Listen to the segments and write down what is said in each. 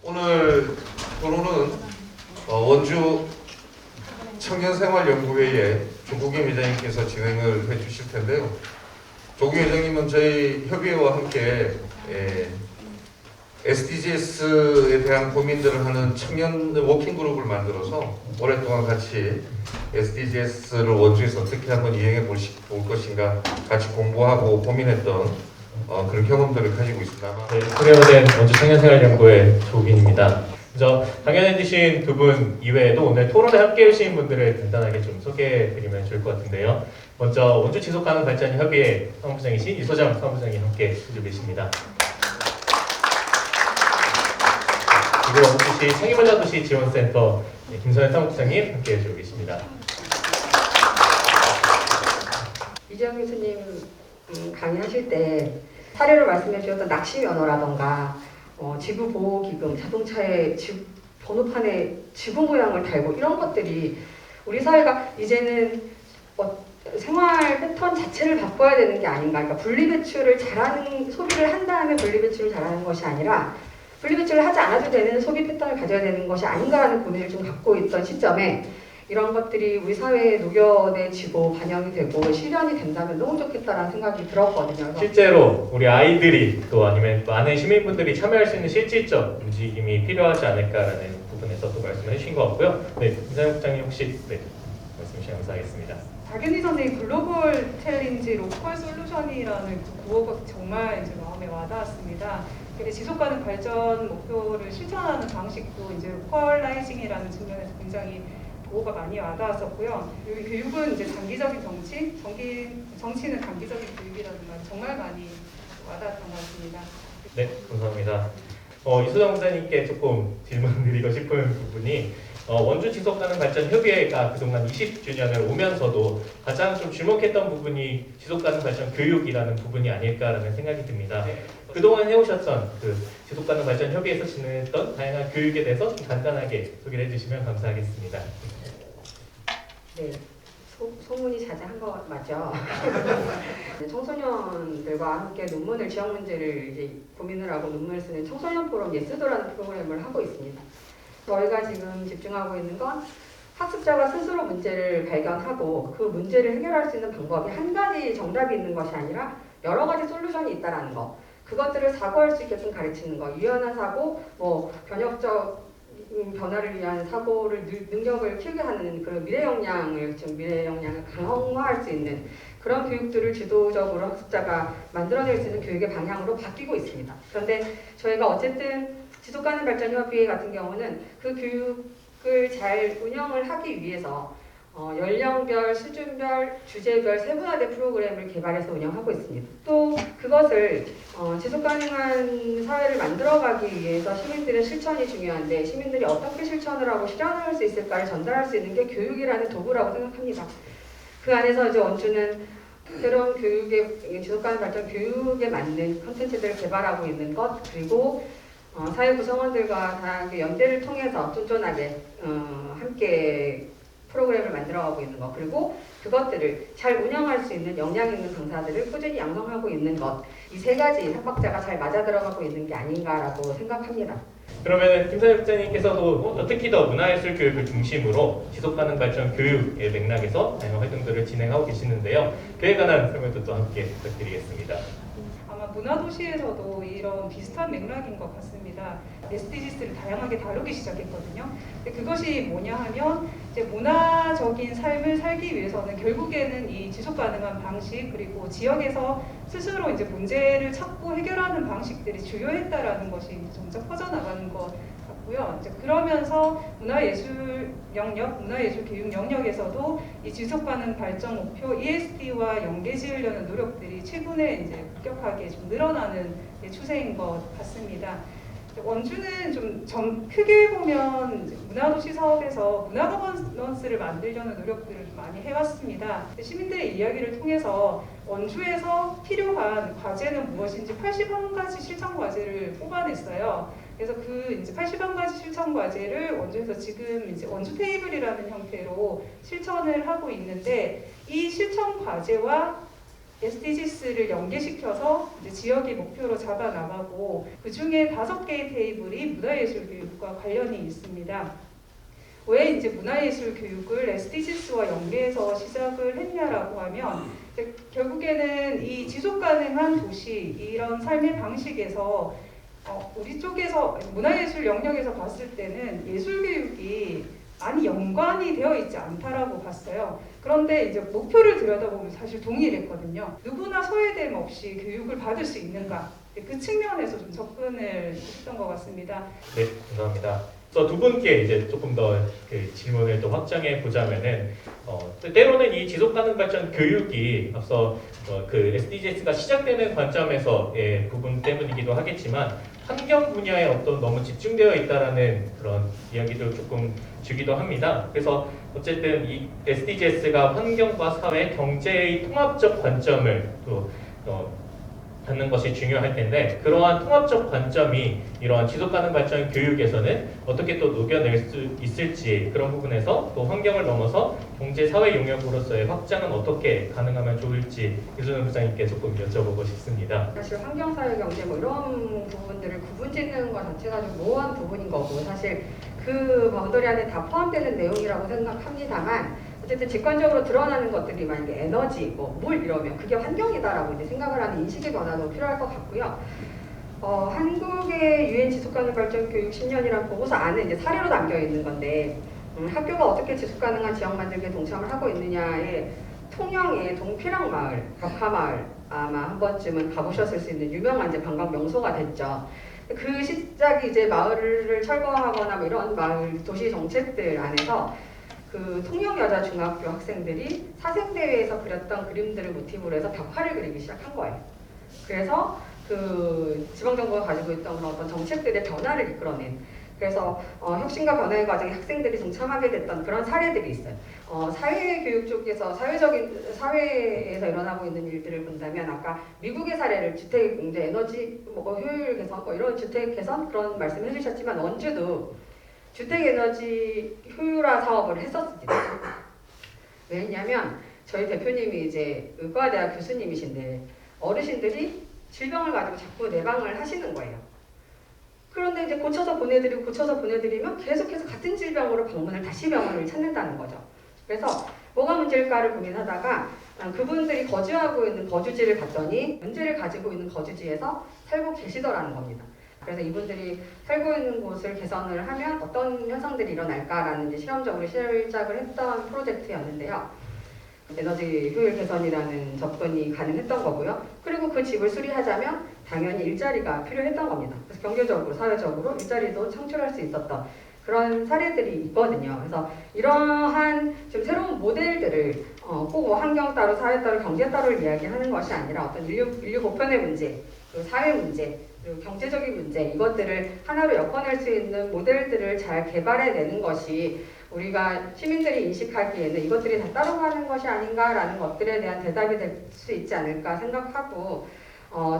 오늘 토론은 원주 청년생활연구회의 조국임 회장님께서 진행을 해주실 텐데요. 조국임 회장님은 저희 협의회와 함께 SDGs에 대한 고민들을 하는 청년 워킹그룹을 만들어서 오랫동안 같이 SDGs를 원주에서 어떻게 한번 이행해 볼 것인가 같이 공부하고 고민했던 그런 경험들을 가지고 있습니다. 네, 소개된 원주 청년생활연구회 조국임입니다. 먼저 강연해주신 두 분 이외에도 오늘 토론에 함께 해주신 분들을 간단하게 좀 소개해드리면 좋을 것 같은데요. 먼저 원주 지속가능 발전 협의회 사무부장이신 이소정 사무부장이 함께 해주고 계십니다. 그리고 원주시 창의문화도시 지원센터 김선현 사무부장님 함께 해주고 계십니다. 이재영 교수님 강의하실 때 사례로 말씀해 주셨던 낚시면허라던가 지구보호기금, 자동차의 번호판에 지구 모양을 달고 이런 것들이 우리 사회가 이제는 생활 패턴 자체를 바꿔야 되는 게 아닌가. 그러니까 분리배출을 잘하는, 소비를 한 다음에 분리배출을 잘하는 것이 아니라 분리배출을 하지 않아도 되는 소비 패턴을 가져야 되는 것이 아닌가라는 고민을 좀 갖고 있던 시점에 이런 것들이 우리 사회에 녹여내지고 반영이 되고 실현이 된다면 너무 좋겠다라는 생각이 들었거든요. 실제로 우리 아이들이 또 아니면 많은 시민분들이 참여할 수 있는 실질적 움직임이 필요하지 않을까라는 부분에서 또 말씀을 해주신 것 같고요. 네, 이상현 국장님 혹시 말씀 주시면 감사하겠습니다. 박윤희 선생님 글로벌 챌린지 로컬 솔루션이라는 그 구호가 정말 이제 마음에 와닿았습니다. 근데 지속가능 발전 목표를 실천하는 방식도 이제 로컬라이징이라는 측면에서 굉장히 구호가 많이 와닿았었고요. 교육은 이제 장기적인 정치는 단기적인 교육이라는 말 정말 많이 와닿았던 것 같습니다. 네, 감사합니다. 이소정 부장님께 조금 질문드리고 싶은 부분이 원주 지속가능 발전 협의회가 그동안 20주년을 오면서도 가장 좀 주목했던 부분이 지속가능 발전 교육이라는 부분이 아닐까라는 생각이 듭니다. 그동안 해오셨던 그 지속가능 발전 협의회에서 진행했던 다양한 교육에 대해서 좀 간단하게 소개를 해주시면 감사하겠습니다. 네, 소문이 자자한 거 맞죠? 청소년들과 함께 논문을 지역 문제를 이제 고민을 하고 논문을 쓰는 청소년 포럼 예스도라는 프로그램을 하고 있습니다. 저희가 지금 집중하고 있는 건 학습자가 스스로 문제를 발견하고 그 문제를 해결할 수 있는 방법이 한 가지 정답이 있는 것이 아니라 여러 가지 솔루션이 있다라는 거. 그것들을 사고할 수 있게끔 가르치는 거. 유연한 사고, 변혁적 변화를 위한 사고를 능력을 키우게 하는 그런 미래 역량을 강화할 수 있는 그런 교육들을 지도적으로 학습자가 만들어낼 수 있는 교육의 방향으로 바뀌고 있습니다. 그런데 저희가 어쨌든 지속가능 발전 협의회 같은 경우는 그 교육을 잘 운영을 하기 위해서 연령별, 수준별, 주제별 세분화된 프로그램을 개발해서 운영하고 있습니다. 또 그것을 지속가능한 사회를 만들어가기 위해서 시민들의 실천이 중요한데 시민들이 어떻게 실천을 하고 실현할 수 있을까를 전달할 수 있는 게 교육이라는 도구라고 생각합니다. 그 안에서 이제 원주는 새로운 지속가능 발전 교육에 맞는 콘텐츠들을 개발하고 있는 것, 그리고 사회 구성원들과 다양하게 연대를 통해서 쫀쫀하게 함께 프로그램을 만들어가고 있는 것, 그리고 그것들을 잘 운영할 수 있는 역량 있는 강사들을 꾸준히 양성하고 있는 것, 이 세 가지 삼박자가 잘 맞아 들어가고 있는 게 아닌가라고 생각합니다. 그러면 김선현 부장님께서도 특히 더 문화예술 교육을 중심으로 지속가능 발전 교육의 맥락에서 다양한 활동들을 진행하고 계시는데요. 그에 관한 설명도 또 함께 부탁드리겠습니다. 아마 문화도시에서도 이런 비슷한 맥락인 것 같습니다. SDGs를 다양하게 다루기 시작했거든요. 근데 그것이 뭐냐 하면 이제 문화적인 삶을 살기 위해서는 결국에는 이 지속가능한 방식, 그리고 지역에서 스스로 이제 문제를 찾고 해결하는 방식들이 주요했다라는 것이 점점 퍼져나가는 것 같고요. 이제 그러면서 문화예술 교육 영역에서도 이 지속가능 발전 목표 ESD와 연계지으려는 노력들이 최근에 이제 급격하게 좀 늘어나는 추세인 것 같습니다. 원주는 좀 크게 보면 문화도시 사업에서 문화 거버넌스를 만들려는 노력들을 좀 많이 해왔습니다. 시민들의 이야기를 통해서 원주에서 필요한 과제는 무엇인지 81가지 실천 과제를 뽑아냈어요. 그래서 그 이제 81가지 실천 과제를 원주에서 지금 이제 원주 테이블이라는 형태로 실천을 하고 있는데, 이 실천 과제와 SDGs를 연계시켜서 이제 지역의 목표로 잡아 나가고 그 중에 5개의 테이블이 문화예술 교육과 관련이 있습니다. 왜 이제 문화예술 교육을 SDGs와 연계해서 시작을 했냐라고 하면 이제 결국에는 이 지속 가능한 도시 이런 삶의 방식에서 우리 쪽에서 문화예술 영역에서 봤을 때는 예술 교육이 많이 연관이 되어 있지 않다라고 봤어요. 그런데 이제 목표를 들여다보면 사실 동일했거든요. 누구나 소외됨 없이 교육을 받을 수 있는가? 그 측면에서 좀 접근을 했던 것 같습니다. 네, 감사합니다. 그래서 두 분께 이제 조금 더 그 질문을 또 확장해 보자면은 때로는 이 지속 가능 발전 교육이 앞서 그 SDGs가 시작되는 관점에서의 부분 때문이기도 하겠지만 환경 분야에 어떤 너무 집중되어 있다라는 그런 이야기도 조금 주기도 합니다. 그래서 어쨌든 이 SDGs가 환경과 사회, 경제의 통합적 관점을 또 갖는 것이 중요할 텐데 그러한 통합적 관점이 이러한 지속가능 발전 교육에서는 어떻게 또 녹여낼 수 있을지 그런 부분에서 또 환경을 넘어서 경제 사회 용역으로서의 확장은 어떻게 가능하면 좋을지 유준호 부장님께 조금 여쭤보고 싶습니다. 사실 환경, 사회, 경제 뭐 이런 부분들을 구분짓는 것 자체가 좀 모호한 부분인 거고 사실 그 바운더리 안에 다 포함되는 내용이라고 생각합니다만 어쨌든 직관적으로 드러나는 것들이 만약에 에너지, 뭐 물 이러면 그게 환경이다라고 이제 생각을 하는 인식의 변화도 필요할 것 같고요. 한국의 유엔 지속가능 발전 교육 10년이라는 보고서 안에 이제 사례로 담겨 있는 건데 학교가 어떻게 지속가능한 지역 만들기에 동참을 하고 있느냐에 통영의 동피랑 마을, 벽화마을 아마 한 번쯤은 가보셨을 수 있는 유명한 이제 관광 명소가 됐죠. 그 시작이 이제 마을을 철거하거나 뭐 이런 마을 도시 정책들 안에서 그 통영여자중학교 학생들이 사생대회에서 그렸던 그림들을 모티브로 해서 벽화를 그리기 시작한 거예요. 그래서 그 지방정부가 가지고 있던 그런 어떤 정책들의 변화를 이끌어낸 그래서 혁신과 변화의 과정에 학생들이 동참하게 됐던 그런 사례들이 있어요. 사회교육 쪽에서 사회에서 일어나고 있는 일들을 본다면 아까 미국의 사례를 주택 공제 에너지 뭐 효율 개선 뭐 이런 주택 개선 그런 말씀을 해주셨지만 원주도 주택에너지 효율화 사업을 했었습니다. 왜냐하면 저희 대표님이 이제 의과대학 교수님이신데 어르신들이 질병을 가지고 자꾸 내방을 하시는 거예요. 그런데 이제 고쳐서 보내드리면 계속해서 같은 질병으로 다시 병원을 찾는다는 거죠. 그래서 뭐가 문제일까를 고민하다가 그분들이 거주하고 있는 거주지를 봤더니 문제를 가지고 있는 거주지에서 살고 계시더라는 겁니다. 그래서 이분들이 살고 있는 곳을 개선을 하면 어떤 현상들이 일어날까라는 이제 실험적으로 시작을 했던 프로젝트였는데요. 에너지 효율 개선이라는 접근이 가능했던 거고요. 그리고 그 집을 수리하자면 당연히 일자리가 필요했던 겁니다. 그래서 경제적으로, 사회적으로 일자리도 창출할 수 있었던 그런 사례들이 있거든요. 그래서 이러한 좀 새로운 모델들을 꼭 뭐 환경 따로, 사회 따로, 경제 따로를 이야기하는 것이 아니라 어떤 인류 보편의 문제, 그리고 사회 문제, 그리고 경제적인 문제 이것들을 하나로 엮어낼 수 있는 모델들을 잘 개발해내는 것이 우리가 시민들이 인식하기에는 이것들이 다 따로 가는 것이 아닌가라는 것들에 대한 대답이 될 수 있지 않을까 생각하고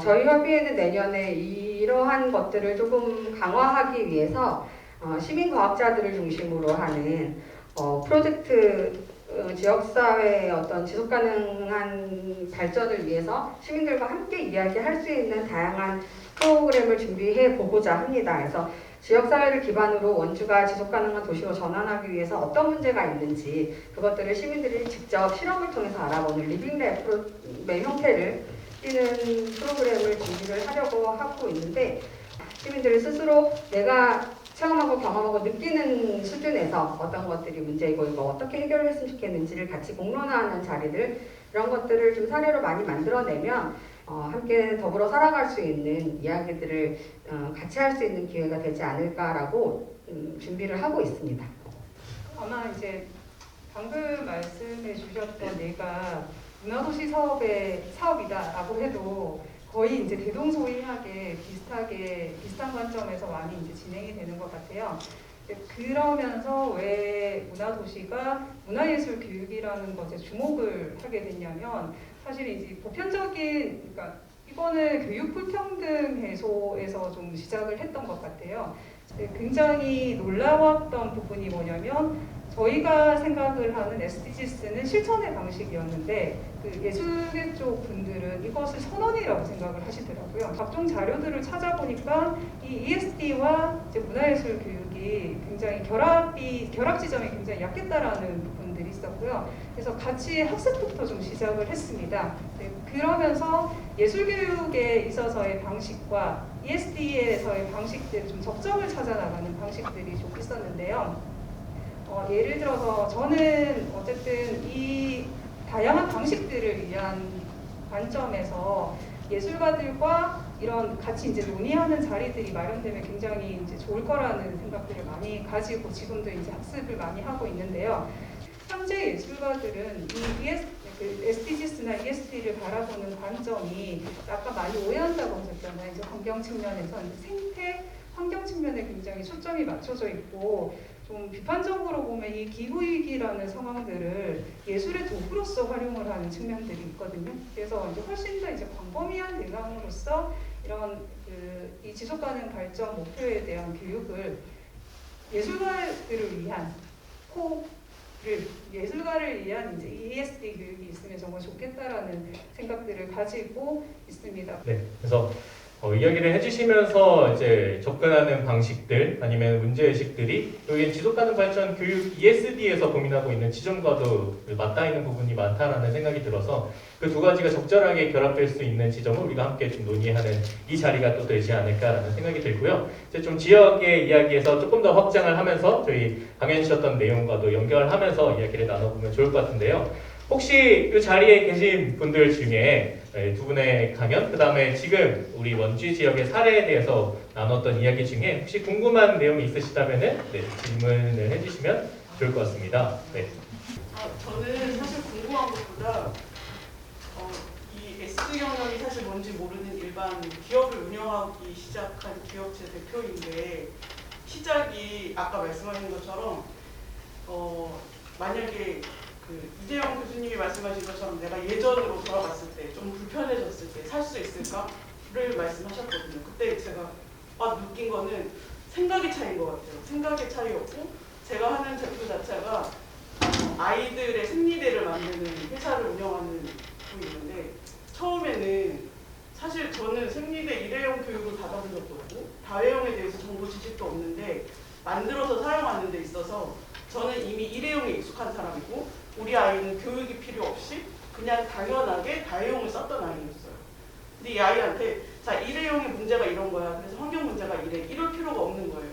저희 협의회는 내년에 이러한 것들을 조금 강화하기 위해서 시민과학자들을 중심으로 하는 프로젝트 지역사회의 어떤 지속가능한 발전을 위해서 시민들과 함께 이야기할 수 있는 다양한 프로그램을 준비해 보고자 합니다. 그래서 지역사회를 기반으로 원주가 지속가능한 도시로 전환하기 위해서 어떤 문제가 있는지 그것들을 시민들이 직접 실험을 통해서 알아보는 리빙랩의 형태를 띠는 프로그램을 준비를 하려고 하고 있는데 시민들이 스스로 내가 체험하고 경험하고 느끼는 수준에서 어떤 것들이 문제이고 이거 어떻게 해결을 했으면 좋겠는지를 같이 공론화하는 자리들 이런 것들을 좀 사례로 많이 만들어내면 함께 더불어 살아갈 수 있는 이야기들을 같이 할 수 있는 기회가 되지 않을까라고 준비를 하고 있습니다. 아마 이제 방금 말씀해 주셨던 얘가 문화도시 사업이다라고 해도 거의 이제 대동소이하게 비슷한 관점에서 많이 이제 진행이 되는 것 같아요. 그러면서 왜 문화도시가 문화예술 교육이라는 것에 주목을 하게 됐냐면 사실 이제 보편적인 그러니까 이거는 교육 불평등 해소에서 좀 시작을 했던 것 같아요. 굉장히 놀라웠던 부분이 뭐냐면 저희가 생각을 하는 SDGs는 실천의 방식이었는데 그 예술계 쪽 분들은 이것을 선언이라고 생각을 하시더라고요. 각종 자료들을 찾아보니까 이 ESD와 이제 문화예술 교육이 굉장히 결합 지점이 굉장히 약했다라는 부분들이 있었고요. 그래서 같이 학습부터 좀 시작을 했습니다. 네, 그러면서 예술 교육에 있어서의 방식과 ESD에서의 방식들 좀 접점을 찾아 나가는 방식들이 좀 있었는데요. 예를 들어서 저는 어쨌든 이 다양한 방식들을 위한 관점에서 예술가들과 이런 같이 이제 논의하는 자리들이 마련되면 굉장히 이제 좋을 거라는 생각들을 많이 가지고 지금도 이제 학습을 많이 하고 있는데요. 현재 예술가들은 이 SDGs나 ESD를 바라보는 관점이 아까 많이 오해한다고 하셨잖아요. 이제 환경 측면에서 생태, 환경 측면에 굉장히 초점이 맞춰져 있고 좀 비판적으로 보면 이 기후위기라는 상황들을 예술의 도구로서 활용을 하는 측면들이 있거든요. 그래서 이제 훨씬 더 이제 광범위한 대상으로서 이런 이 지속가능 발전 목표에 대한 교육을 예술가들을 위한 예술가를 위한 이제 ESD 교육이 있으면 정말 좋겠다라는 생각들을 가지고 있습니다. 네, 그래서 이야기를 해주시면서 이제 접근하는 방식들 아니면 문제의식들이 여기 지속가능 발전 교육 ESD에서 고민하고 있는 지점과도 맞닿아 있는 부분이 많다라는 생각이 들어서 그 두 가지가 적절하게 결합될 수 있는 지점을 우리가 함께 좀 논의하는 이 자리가 또 되지 않을까라는 생각이 들고요. 이제 좀 지역의 이야기에서 조금 더 확장을 하면서 저희 강연 주셨던 내용과도 연결하면서 이야기를 나눠보면 좋을 것 같은데요. 혹시 이 자리에 계신 분들 중에 두 분의 강연, 그 다음에 지금 우리 원주 지역의 사례에 대해서 나눴던 이야기 중에 혹시 궁금한 내용이 있으시다면 질문을 해주시면 좋을 것 같습니다. 네. 저는 사실 궁금한 것보다 이 SD 경영이 사실 뭔지 모르는 일반 기업을 운영하기 시작한 기업체 대표인데 시작이 아까 말씀하신 것처럼 만약에 이재영 교수님이 말씀하신 것처럼 내가 예전으로 돌아갔을 때 좀 불편해졌을 때 살 수 있을까를 말씀하셨거든요. 그때 제가 느낀 거는 생각의 차이인 것 같아요. 생각의 차이였고 제가 하는 제품 자체가 아이들의 생리대를 만드는 회사를 운영하는 고 있는데 처음에는 사실 저는 생리대 일회용 교육을 받아본 적도 없고 다회용에 대해서 정보 지식도 없는데 만들어서 사용하는 데 있어서 저는 이미 일회용에 익숙한 사람이고 우리 아이는 교육이 필요 없이 그냥 당연하게 다회용을 썼던 아이였어요. 근데 이 아이한테 자 일회용의 문제가 이런 거야. 그래서 환경 문제가 이래. 이럴 필요가 없는 거예요.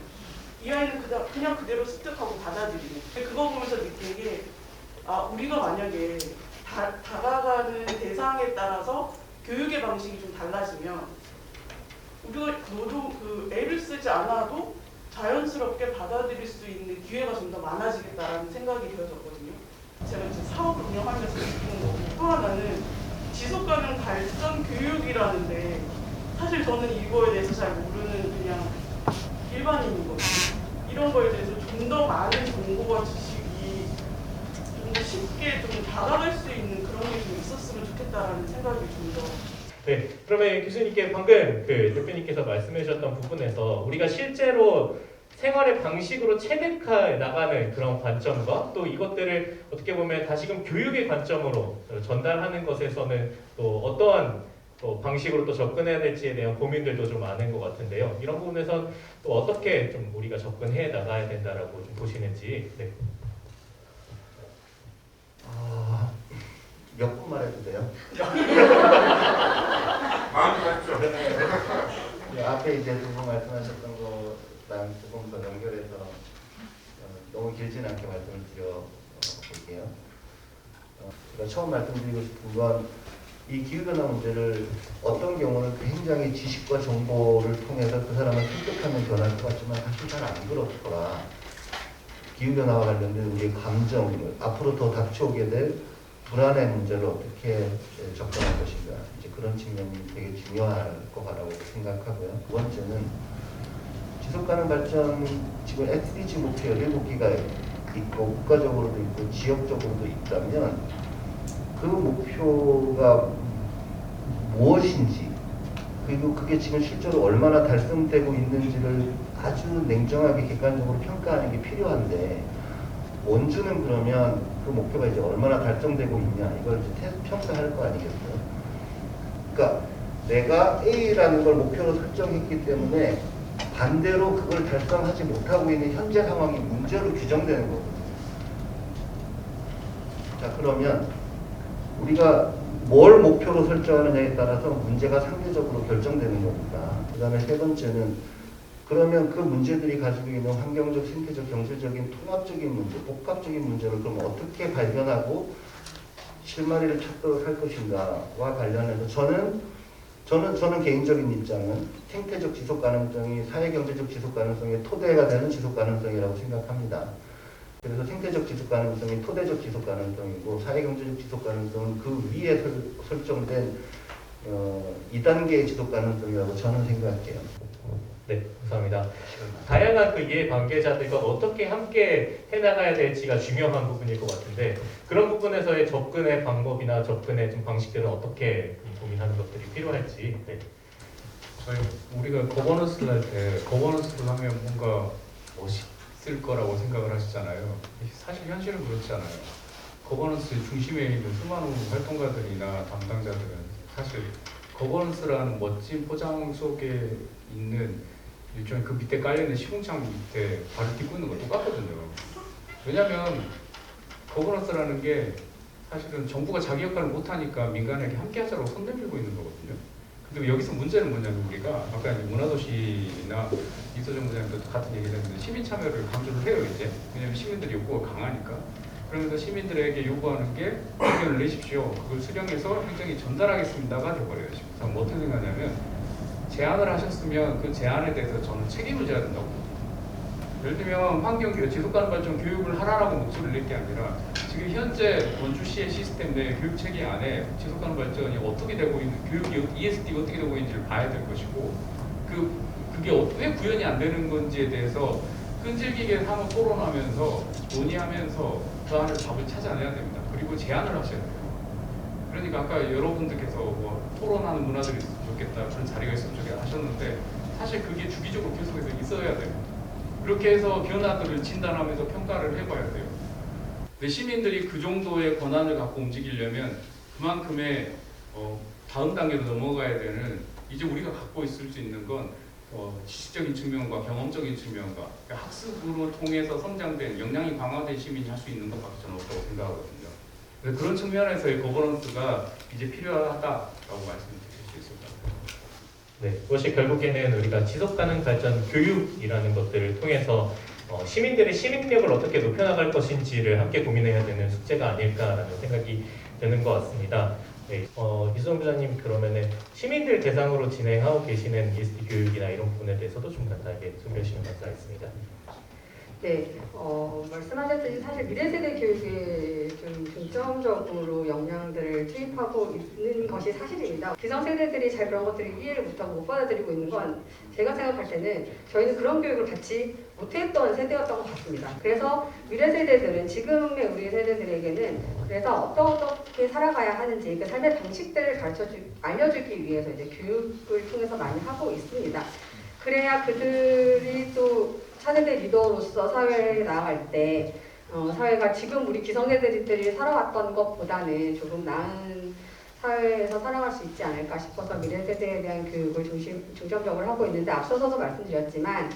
이 아이는 그냥 그대로 습득하고 받아들이네. 그거 보면서 느낀 게 우리가 만약에 다가가는 대상에 따라서 교육의 방식이 좀 달라지면 우리가 애를 쓰지 않아도 자연스럽게 받아들일 수 있는 기회가 좀 더 많아지겠다라는 생각이 되어졌거든요. 제가 이제 사업을 운영하면서 느끼는 거고 또 하나는 지속가능 발전 교육이라는데 사실 저는 이거에 대해서 잘 모르는 그냥 일반인이거든요. 이런 거에 대해서 좀 더 많은 정보와 지식이 좀 더 쉽게 좀 다가갈 수 있는 그런 게 좀 있었으면 좋겠다라는 생각이 좀 더. 네, 그러면 교수님께 방금 대표님께서 말씀해 주셨던 부분에서 우리가 실제로 생활의 방식으로 체득해 나가는 그런 관점과 또 이것들을 어떻게 보면 다시금 교육의 관점으로 전달하는 것에서는 또 어떠한 또 방식으로 또 접근해야 될지에 대한 고민들도 좀 많은 것 같은데요. 이런 부분에선 또 어떻게 좀 우리가 접근해 나가야 된다라고 좀 보시는지. 네. 몇 분 말해도 돼요? 마음이 같죠. 앞에 이제 두 분 말씀하셨던 거랑 조금 더 연결해서 너무 길지는 않게 말씀을 드려볼게요. 제가 처음 말씀드리고 싶은 건 이 기후변화 문제를 어떤 경우는 굉장히 지식과 정보를 통해서 그 사람을 습득하면 변할 것 같지만 사실 잘 안 그렇더라. 기후변화와 관련된 우리의 감정, 앞으로 더 닥쳐오게 될 불안의 문제를 어떻게 접근할 것인가, 이제 그런 측면이 되게 중요할 거라고 생각하고요. 두 번째는 지속가능 발전 지금 SDG 목표 17개가 있고 국가적으로도 있고 지역적으로도 있다면 그 목표가 무엇인지, 그리고 그게 지금 실제로 얼마나 달성되고 있는지를 아주 냉정하게 객관적으로 평가하는 게 필요한데 원주는 그러면 그 목표가 이제 얼마나 달성되고 있냐 이걸 이제 평가할 거 아니겠어요? 그러니까 내가 A라는 걸 목표로 설정했기 때문에 반대로 그걸 달성하지 못하고 있는 현재 상황이 문제로 규정되는 거거든요. 자, 그러면 우리가 뭘 목표로 설정하느냐에 따라서 문제가 상대적으로 결정되는 겁니다. 그 다음에 세 번째는 그러면 그 문제들이 가지고 있는 환경적, 생태적, 경제적인, 통합적인 문제, 복합적인 문제를 그럼 어떻게 발견하고 실마리를 찾도록 할 것인가와 관련해서 저는 개인적인 입장은 생태적 지속 가능성이 사회경제적 지속 가능성의 토대가 되는 지속 가능성이라고 생각합니다. 그래서 생태적 지속 가능성이 토대적 지속 가능성이고 사회경제적 지속 가능성은 그 위에 설정된 2단계의 지속 가능성이라고 저는 생각해요. 네, 감사합니다. 다양한 그 이해 관계자들과 어떻게 함께 해나가야 될지가 중요한 부분일 것 같은데 그런 부분에서의 접근의 방법이나 접근의 좀 방식들은 어떻게 고민하는 것들이 필요할지. 네. 우리가 거버넌스를 할 때 거버넌스를 하면 뭔가 멋있을 거라고 생각을 하시잖아요. 사실 현실은 그렇지 않아요. 거버넌스 중심에 있는 수많은 활동가들이나 담당자들은 사실 거버넌스라는 멋진 포장 속에 있는 일종의 그 밑에 깔려있는 시궁창 밑에 발을 딛고 있는 거 똑같거든요. 왜냐하면 거버넌스라는 게 사실은 정부가 자기 역할을 못하니까 민간에게 함께 하자고 손 내밀고 있는 거거든요. 근데 여기서 문제는 뭐냐면 우리가 아까 문화도시나 이소정 부장님도 같은 얘기를 했는데 시민 참여를 강조를 해요 이제. 왜냐하면 시민들이 욕구가 강하니까. 그러면서 시민들에게 요구하는 게 의견을 내십시오. 그걸 수령해서 행정이 전달하겠습니다가 돼버려요. 지금 어떻게 생각하냐면 제안을 하셨으면 그 제안에 대해서 저는 책임을 져야 된다고 봅니다. 예를 들면 환경기후 지속가능 발전 교육을 하라라고 목소리를 낼 게 아니라 지금 현재 원주시의 시스템 내 교육 체계 안에 지속가능 발전이 어떻게 되고 있는 교육이 ESD가 어떻게 되고 있는지를 봐야 될 것이고 그게 왜 구현이 안 되는 건지에 대해서 끈질기게 한번 토론하면서 논의하면서 그 안에 답을 찾아내야 됩니다. 그리고 제안을 하셔야 돼요. 그러니까 아까 여러분들께서 뭐 토론하는 문화들이 있으면 좋겠다 그런 자리가 있으면 좋겠다 하셨는데 사실 그게 주기적으로 계속해서 있어야 됩니다. 그렇게 해서 변화들을 진단하면서 평가를 해봐야 돼요. 근데 시민들이 그 정도의 권한을 갖고 움직이려면 그만큼의 다음 단계로 넘어가야 되는 이제 우리가 갖고 있을 수 있는 건 지식적인 측면과 경험적인 측면과 그러니까 학습으로 통해서 성장된 역량이 강화된 시민이 할 수 있는 것밖에 저는 없다고 생각하거든요. 그래서 그런 측면에서의 거버넌스가 이제 필요하다라고 말씀드릴 수 있을 것 같아요. 네, 그것이 결국에는 우리가 지속가능 발전 교육이라는 것들을 통해서 시민들의 시민력을 어떻게 높여나갈 것인지를 함께 고민해야 되는 숙제가 아닐까라는 생각이 드는 것 같습니다. 네, 이수정 부장님 그러면은 시민들 대상으로 진행하고 계시는 ESD 교육이나 이런 부분에 대해서도 좀 간단하게 소개해 주시면 감사하겠습니다. 네, 말씀하셨듯이 사실 미래세대 교육에 좀 중점적으로 역량들을 투입하고 있는 것이 사실입니다. 기성세대들이 잘 그런 것들을 이해를 못하고 못 받아들이고 있는 건 제가 생각할 때는 저희는 그런 교육을 받지 못했던 세대였던 것 같습니다. 그래서 미래세대들은 지금의 우리 세대들에게는 그래서 어떻게 살아가야 하는지 그 삶의 방식들을 알려주기 위해서 이제 교육을 통해서 많이 하고 있습니다. 그래야 그들이 또 차세대 리더로서 사회에 나아갈 때 사회가 지금 우리 기성세대들이 살아왔던 것보다는 조금 나은 사회에서 살아갈 수 있지 않을까 싶어서 미래세대에 대한 교육을 중점적으로 하고 있는데 앞서서도 말씀드렸지만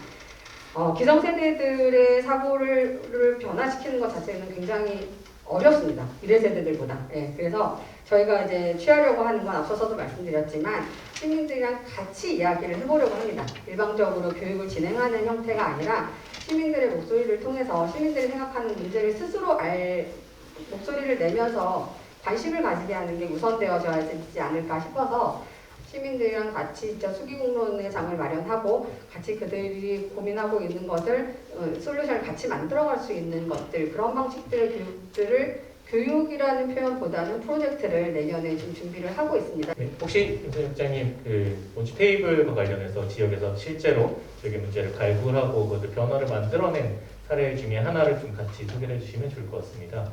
기성세대들의 사고를 변화시키는 것 자체는 굉장히 어렵습니다. 미래세대들보다. 예, 그래서 저희가 이제 취하려고 하는 건 앞서서도 말씀드렸지만 시민들이랑 같이 이야기를 해보려고 합니다. 일방적으로 교육을 진행하는 형태가 아니라 시민들의 목소리를 통해서 시민들이 생각하는 문제를 스스로 목소리를 내면서 관심을 가지게 하는 게 우선되어져야 되지 않을까 싶어서 시민들이랑 같이 진짜 수기공론의 장을 마련하고 같이 그들이 고민하고 있는 것을 솔루션을 같이 만들어갈 수 있는 것들 그런 방식들의 교육들을 교육이라는 표현보다는 프로젝트를 내년에 좀 준비를 하고 있습니다. 네, 혹시 김선희 국장님 그 원주 테이블과 관련해서 지역에서 실제로 저기 문제를 발굴하고 그 변화를 만들어낸 사례 중에 하나를 좀 같이 소개해 주시면 좋을 것 같습니다.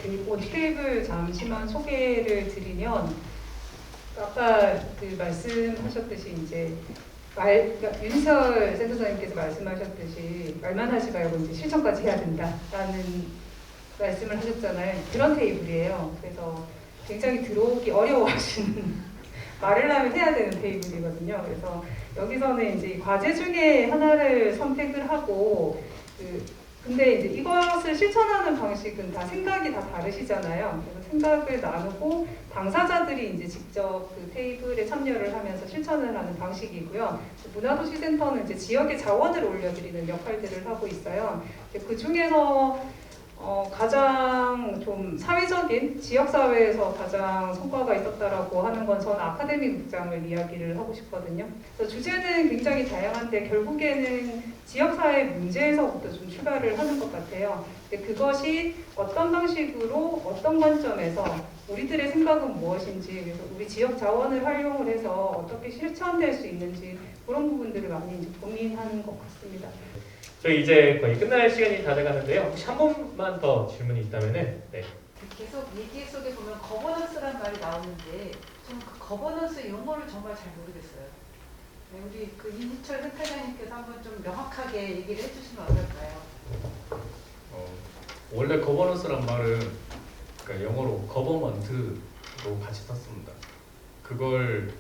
그 원주 테이블 잠시만 소개를 드리면 아까 그 말씀하셨듯이 이제 그러니까 윤희철 센터장님께서 말씀하셨듯이 말만 하지 말고 이제 실천까지 해야 된다라는 말씀을 하셨잖아요. 그런 테이블이에요. 그래서 굉장히 들어오기 어려워하시는 말을 하면 해야 되는 테이블이거든요. 그래서 여기서는 이제 과제 중에 하나를 선택을 하고 근데 이제 이것을 실천하는 방식은 다 생각이 다 다르시잖아요. 그래서 생각을 나누고 당사자들이 이제 직접 그 테이블에 참여를 하면서 실천을 하는 방식이고요. 문화도시센터는 이제 지역의 자원을 올려드리는 역할들을 하고 있어요. 그 중에서 가장 좀 사회적인 지역사회에서 가장 성과가 있었다라고 하는 건 전 아카데미 극장을 이야기를 하고 싶거든요. 그래서 주제는 굉장히 다양한데 결국에는 지역사회 문제에서부터 좀 출발을 하는 것 같아요. 근데 그것이 어떤 방식으로 어떤 관점에서 우리들의 생각은 무엇인지 그래서 우리 지역 자원을 활용을 해서 어떻게 실천될 수 있는지 그런 부분들을 많이 이제 고민하는 것 같습니다. 저희 이제 거의 끝날 시간이 다 돼가는데요. 혹시 한 번만 더 질문이 있다면은 네. 계속 얘기 속에 보면 거버넌스라는 말이 나오는데 저는 그 거버넌스 용어를 정말 잘 모르겠어요. 네, 우리 그 이희철 센터장님께서 한번 좀 명확하게 얘기를 해주시면 어떨까요? 원래 거버넌스란 말은 그러니까 영어로 거버먼트로 같이 썼습니다. 그걸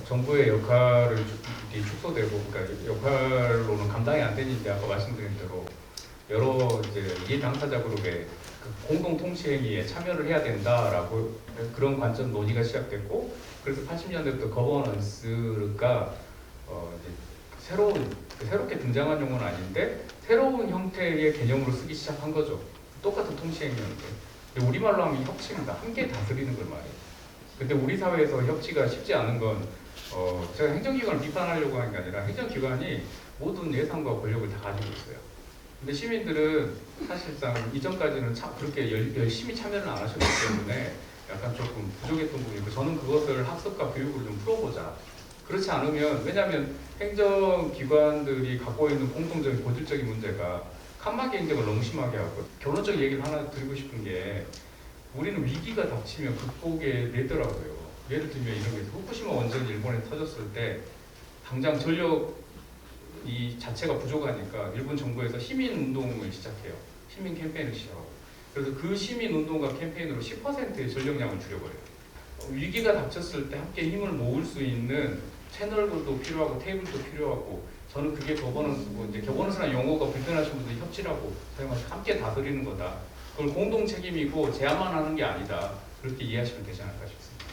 정부의 역할을 축소되고 그러니까 역할로는 감당이 안 되는데 아까 말씀드린 대로 여러 이제 이해 당사자 그룹의 그 공동 통치 행위에 참여를 해야 된다라고 그런 관점 논의가 시작됐고 그래서 80년대부터 거버넌스가 이제 새롭게 등장한 용어는 아닌데 새로운 형태의 개념으로 쓰기 시작한 거죠. 똑같은 통치 행위였는데 우리말로 하면 협치입니다. 함께 다스리는 걸 말해요. 근데 우리 사회에서 협치가 쉽지 않은 건 제가 행정기관을 비판하려고 하는 게 아니라 행정기관이 모든 예산과 권력을 다 가지고 있어요. 근데 시민들은 사실상 이전까지는 그렇게 열심히 참여를 안 하셨기 때문에 약간 조금 부족했던 부분이 있고 저는 그것을 학습과 교육으로 좀 풀어보자. 그렇지 않으면 왜냐하면 행정기관들이 갖고 있는 공통적인 본질적인 문제가 칸막이 행정을 너무 심하게 하고 결론적 얘기를 하나 드리고 싶은 게 우리는 위기가 닥치면 극복에 내더라고요. 예를 들면 이런 게 후쿠시마 원전이 일본에 터졌을 때 당장 전력 이 자체가 부족하니까 일본 정부에서 시민 운동을 시작해요. 시민 캠페인을 시작하고 그래서 그 시민 운동과 캠페인으로 10%의 전력량을 줄여버려요. 위기가 닥쳤을 때 함께 힘을 모을 수 있는 채널들도 필요하고 테이블도 필요하고 저는 그게 거버넌스고 이제 거버넌스라는 용어가 불편하신 분들이 협치라고 사용해서 함께 다스리는 거다. 그걸 공동 책임이고 제안만 하는 게 아니다. 그렇게 이해하시면 되지 않을까 싶습니다.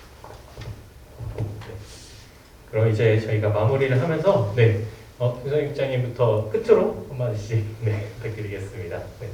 네. 그럼 이제 저희가 마무리를 하면서 네, 윤성희 국장님부터 끝으로 한마디씩 네, 부탁드리겠습니다. 네.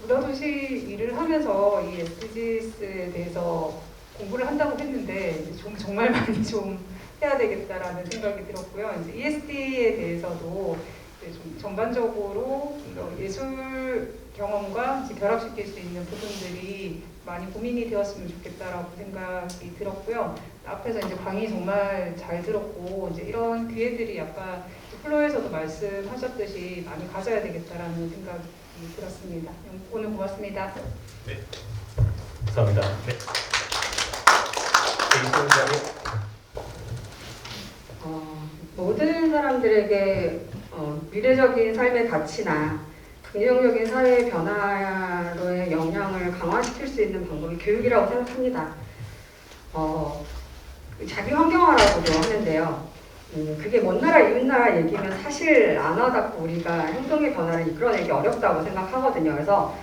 문화도시 일을 하면서 이 SDGs에 대해서 공부를 한다고 했는데 정말 많이 좀 해야 되겠다라는 생각이 들었고요. 이제 ESD에 대해서도 이제 좀 전반적으로 예술 경험과 이제 결합시킬 수 있는 부분들이 많이 고민이 되었으면 좋겠다라고 생각이 들었고요. 앞에서 이제 강의 정말 잘 들었고 이제 이런 기회들이 아까 플로에서도 말씀하셨듯이 많이 가져야 되겠다라는 생각이 들었습니다. 오늘 고맙습니다. 네. 감사합니다. 네. 모든 사람들에게 미래적인 삶의 가치나 긍정적인 사회 변화로의 영향을 강화시킬 수 있는 방법이 교육이라고 생각합니다. 자기 환경화라고도 하는데요. 그게 먼 나라 이웃 나라 얘기면 사실 안 와닿고 우리가 행동의 변화를 이끌어내기 어렵다고 생각하거든요. 그래서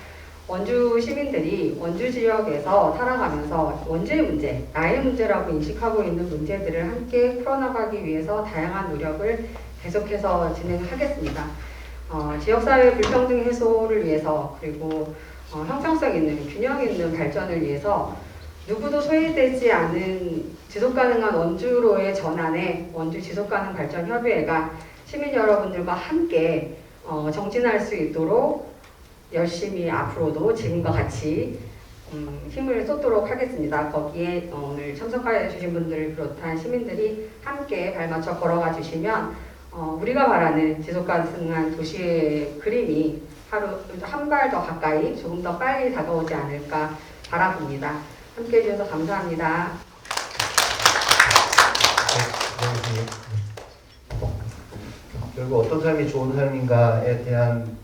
원주 시민들이 원주 지역에서 살아가면서 원주의 문제, 나의 문제라고 인식하고 있는 문제들을 함께 풀어나가기 위해서 다양한 노력을 계속해서 진행하겠습니다. 지역사회 불평등 해소를 위해서 그리고 형평성 있는 균형 있는 발전을 위해서 누구도 소외되지 않은 지속가능한 원주로의 전환에 원주 지속가능 발전 협의회가 시민 여러분들과 함께 정진할 수 있도록 열심히 앞으로도 지금과 같이 힘을 쏟도록 하겠습니다. 거기에 오늘 참석해 주신 분들을 비롯한 시민들이 함께 발맞춰 걸어가 주시면 우리가 바라는 지속가능한 도시의 그림이 하루 한 발 더 가까이 조금 더 빨리 다가오지 않을까 바라봅니다. 함께해 주셔서 감사합니다. 네, 그리고 어떤 삶이 좋은 삶인가에 대한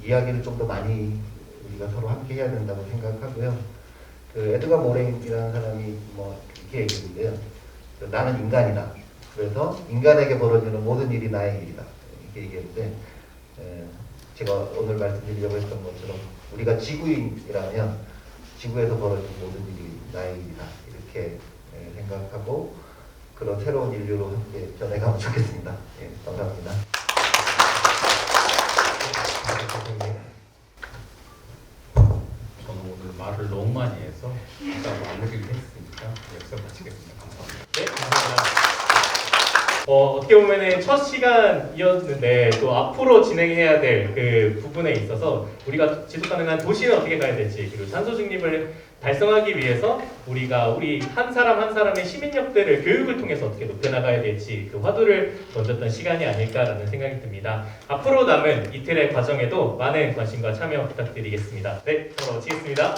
이야기를 좀 더 많이 우리가 서로 함께 해야 된다고 생각하고요. 그 에드가 모레이라는 사람이 뭐 이렇게 얘기했는데요. 나는 인간이다. 그래서 인간에게 벌어지는 모든 일이 나의 일이다. 이렇게 얘기했는데 제가 오늘 말씀드리려고 했던 것처럼 우리가 지구인이라면 지구에서 벌어진 모든 일이 나의 일이다. 이렇게 생각하고 그런 새로운 인류로 함께 전해가면 좋겠습니다. 예, 감사합니다. 저는 오늘 말을 너무 많이 해서 일단 마무리를 했으니까 여기서 마치겠습니다. 감사합니다. 네, 감사합니다. 어떻게 보면은 첫 시간이었는데 또 앞으로 진행해야 될 그 부분에 있어서 우리가 지속 가능한 도시는 어떻게 가야 될지 그리고 탄소 중립을 달성하기 위해서 우리가 우리 한 사람 한 사람의 시민력들을 교육을 통해서 어떻게 높여나가야 될지 그 화두를 던졌던 시간이 아닐까라는 생각이 듭니다. 앞으로 남은 이틀의 과정에도 많은 관심과 참여 부탁드리겠습니다. 네, 저로 마치겠습니다.